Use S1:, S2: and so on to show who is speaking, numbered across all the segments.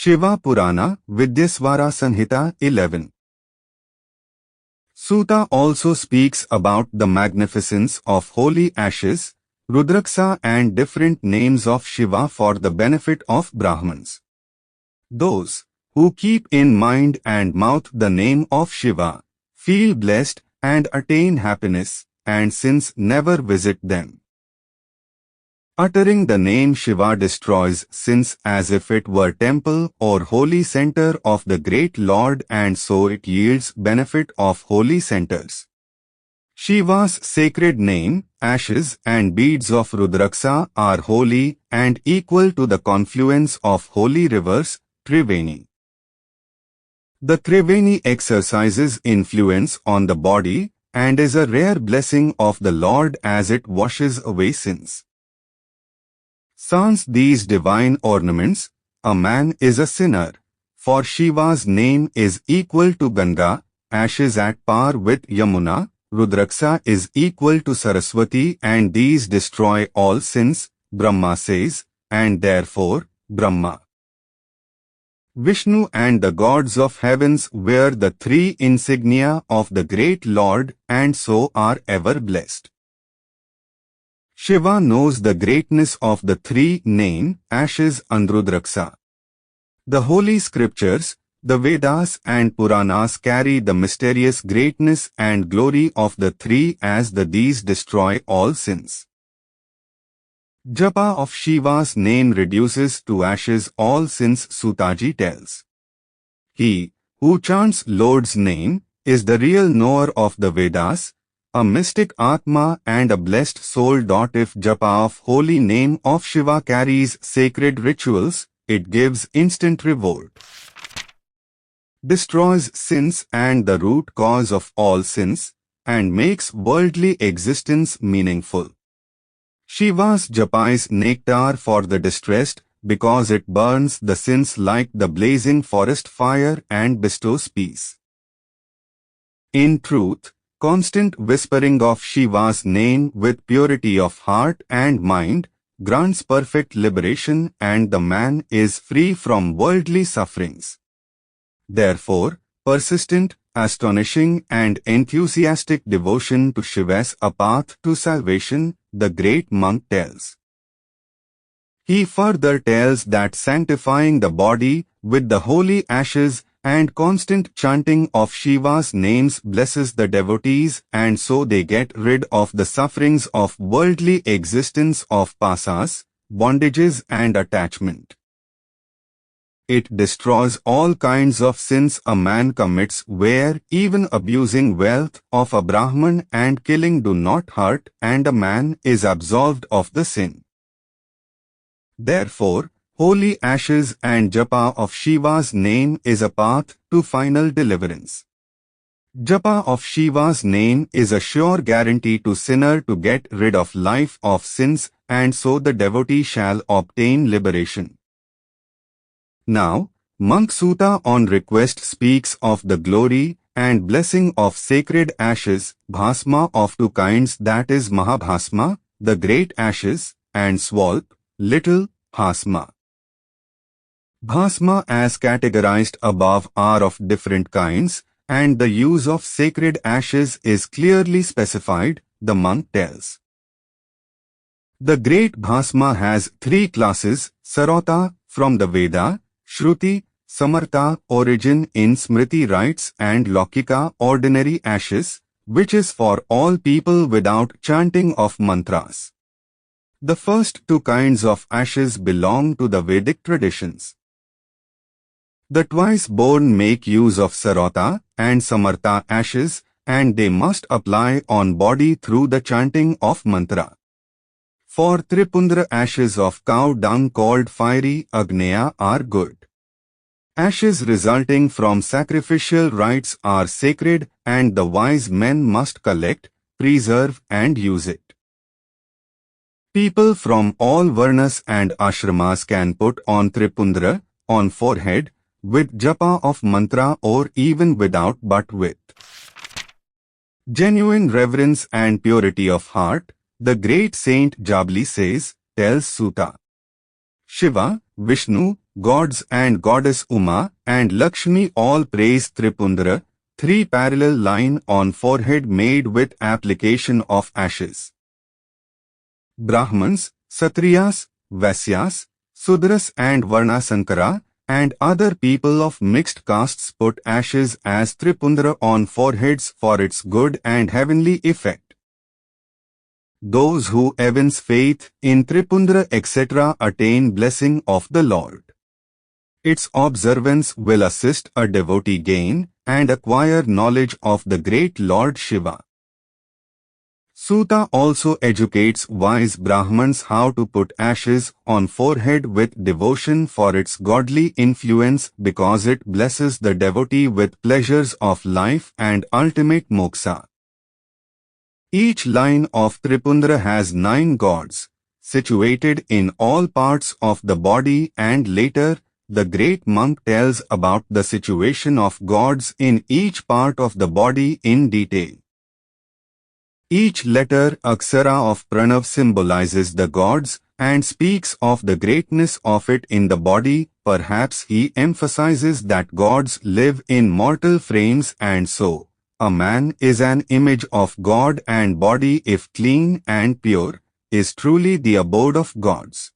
S1: ShivaPurana, Vidyeisvara Samhita 11. Sutta also speaks about the magnificence of holy ashes, Rudraksa and different names of Shiva for the benefit of Brahmins. Those who keep in mind and mouth the name of Shiva feel blessed and attain happiness, and sins never visit them. Uttering the name Shiva destroys sins as if it were temple or holy center of the great Lord, and so it yields benefit of holy centers. Shiva's sacred name, ashes and beads of Rudraksa are holy and equal to the confluence of holy rivers, Triveni. The Triveni exercises influence on the body and is a rare blessing of the Lord as it washes away sins. Sans these divine ornaments, a man is a sinner, for Shiva's name is equal to Ganga, ashes at par with Yamuna, Rudraksa is equal to Saraswati, and these destroy all sins, Brahma says, and therefore, Brahma. Vishnu and the gods of heavens wear the three insignia of the great Lord and so are ever blessed. Shiva knows the greatness of the three name, ashes and Rudraksa. The holy scriptures, the Vedas and Puranas carry the mysterious greatness and glory of the three as these destroy all sins. Japa of Shiva's name reduces to ashes all sins, Sutaji tells. He who chants Lord's name is the real knower of the Vedas, a mystic Atma and a blessed soul. If japa of holy name of Shiva carries sacred rituals, it gives instant reward, destroys sins and the root cause of all sins, and makes worldly existence meaningful. Shiva's japa is nectar for the distressed because it burns the sins like the blazing forest fire and bestows peace. In truth, constant whispering of Shiva's name with purity of heart and mind grants perfect liberation, and the man is free from worldly sufferings. Therefore, persistent, astonishing and enthusiastic devotion to Shiva is a path to salvation, the great monk tells. He further tells that sanctifying the body with the holy ashes and constant chanting of Shiva's names blesses the devotees, and so they get rid of the sufferings of worldly existence of pasas, bondages and attachment. It destroys all kinds of sins a man commits, where even abusing wealth of a Brahman and killing do not hurt, and a man is absolved of the sin. Therefore, holy ashes and japa of Shiva's name is a path to final deliverance. Japa of Shiva's name is a sure guarantee to sinner to get rid of life of sins, and so the devotee shall obtain liberation. Now, Monk Sutta on request speaks of the glory and blessing of sacred ashes, Bhasma of two kinds, that is Mahabhasma, the great ashes, and Swalp, little Bhasma. Bhasma as categorized above are of different kinds, and the use of sacred ashes is clearly specified, the monk tells. The great Bhasma has three classes, Sarota, from the Veda, Shruti, Samartha, origin in Smriti rites, and Lokika, ordinary ashes, which is for all people without chanting of mantras. The first two kinds of ashes belong to the Vedic traditions. The twice-born make use of Sarota and Samartha ashes, and they must apply on body through the chanting of mantra. For Tripundra, ashes of cow dung called fiery Agneya are good. Ashes resulting from sacrificial rites are sacred, and the wise men must collect, preserve and use it. People from all varnas and ashramas can put on Tripundra, on forehead, with japa of mantra or even without but with genuine reverence and purity of heart, the great saint Jabli says, tells Sutta. Shiva, Vishnu, gods and goddess Uma, and Lakshmi all praise Tripundra, 3 parallel line on forehead made with application of ashes. Brahmans, Satriyas, Vaisyas, Sudras and Varnasankara, and other people of mixed castes put ashes as Tripundra on foreheads for its good and heavenly effect. Those who evince faith in Tripundra etc. attain blessing of the Lord. Its observance will assist a devotee gain and acquire knowledge of the great Lord Shiva. Suta also educates wise Brahmans how to put ashes on forehead with devotion for its godly influence because it blesses the devotee with pleasures of life and ultimate moksha. Each line of Tripundra has 9 gods, situated in all parts of the body, and later, the great monk tells about the situation of gods in each part of the body in detail. Each letter Aksara of Pranav symbolizes the gods and speaks of the greatness of it in the body. Perhaps he emphasizes that gods live in mortal frames and so, a man is an image of God and body if clean and pure, is truly the abode of gods.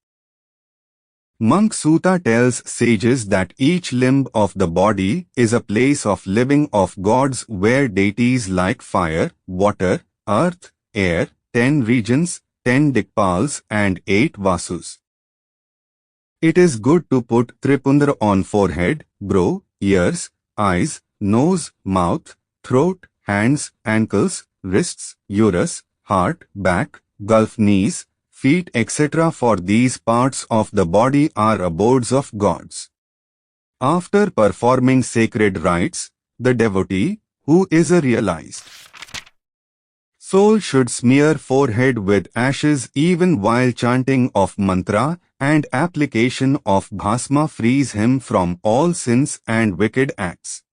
S1: Monk Suta tells sages that each limb of the body is a place of living of gods where deities like fire, water, earth, air, 10 regions, 10 Dikpals and 8 Vasus. It is good to put Tripundra on forehead, brow, ears, eyes, nose, mouth, throat, hands, ankles, wrists, uterus, heart, back, gulf knees, feet etc. for these parts of the body are abodes of gods. After performing sacred rites, the devotee, who is a realized soul, should smear forehead with ashes even while chanting of mantra, and application of Bhasma frees him from all sins and wicked acts.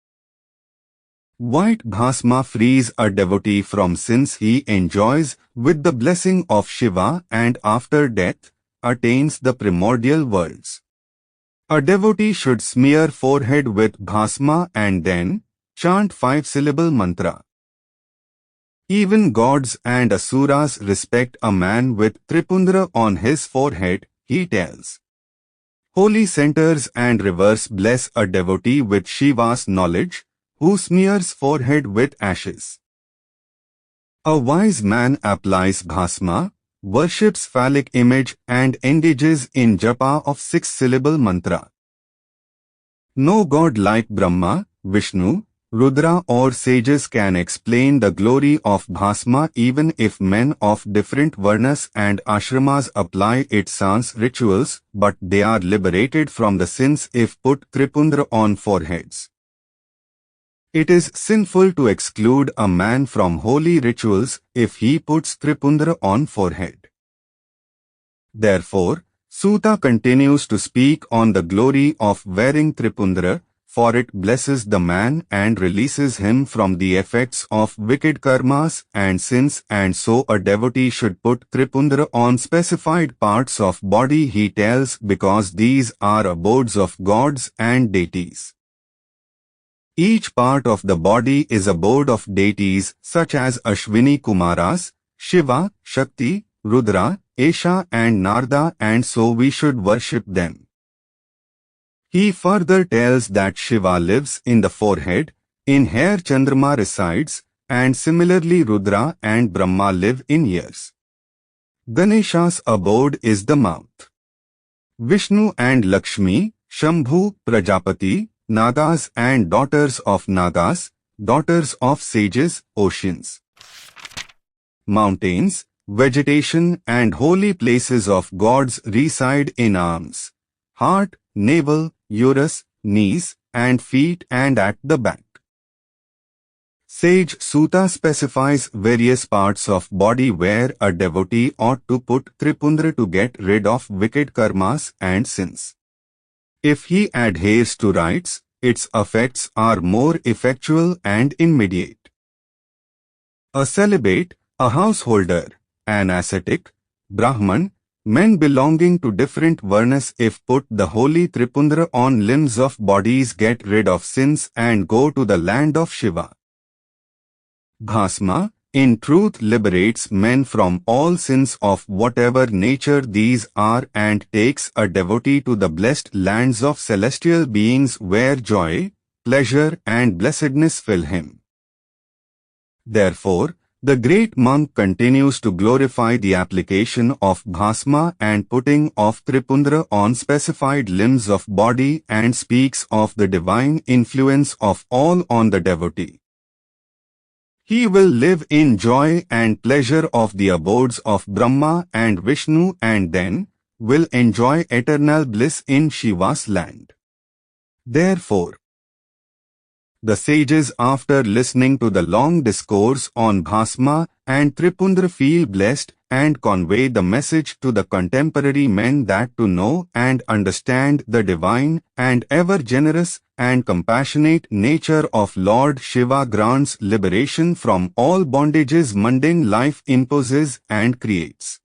S1: White Bhasma frees a devotee from sins he enjoys with the blessing of Shiva and after death, attains the primordial worlds. A devotee should smear forehead with Bhasma and then chant 5-syllable mantra. Even gods and asuras respect a man with Tripundra on his forehead, he tells. Holy centers and rivers bless a devotee with Shiva's knowledge, who smears forehead with ashes. A wise man applies Bhasma, worships phallic image and engages in japa of 6-syllable mantra. No god like Brahma, Vishnu, Rudra or sages can explain the glory of Bhasma even if men of different varnas and ashramas apply it sans rituals, but they are liberated from the sins if put Tripundra on foreheads. It is sinful to exclude a man from holy rituals if he puts Tripundra on forehead. Therefore, Suta continues to speak on the glory of wearing Tripundra, for it blesses the man and releases him from the effects of wicked karmas and sins, and so a devotee should put Tripundra on specified parts of body, he tells, because these are abodes of gods and deities. Each part of the body is abode of deities such as Ashwini Kumaras, Shiva, Shakti, Rudra, Esha and Narada, and so we should worship them. He further tells that Shiva lives in the forehead, in here Chandrama resides, and similarly Rudra and Brahma live in ears. Ganesha's abode is the mouth. Vishnu and Lakshmi, Shambhu, Prajapati, Nagas and daughters of Nagas, daughters of sages, oceans, mountains, vegetation and holy places of gods reside in arms, heart, navel, uterus, knees and feet and at the back. Sage Suta specifies various parts of body where a devotee ought to put Tripundra to get rid of wicked karmas and sins. If he adheres to rites, its effects are more effectual and immediate. A celibate, a householder, an ascetic, Brahman, Men belonging to different varnas, if put the holy Tripundra on limbs of bodies, get rid of sins and go to the land of Shiva. Bhasma, in truth, liberates men from all sins of whatever nature these are and takes a devotee to the blessed lands of celestial beings where joy, pleasure and blessedness fill him. Therefore, the great monk continues to glorify the application of Bhasma and putting of Tripundra on specified limbs of body and speaks of the divine influence of all on the devotee. He will live in joy and pleasure of the abodes of Brahma and Vishnu and then will enjoy eternal bliss in Shiva's land. Therefore, the sages, after listening to the long discourse on Bhasma and Tripundra, feel blessed and convey the message to the contemporary men that to know and understand the divine and ever generous and compassionate nature of Lord Shiva grants liberation from all bondages mundane life imposes and creates.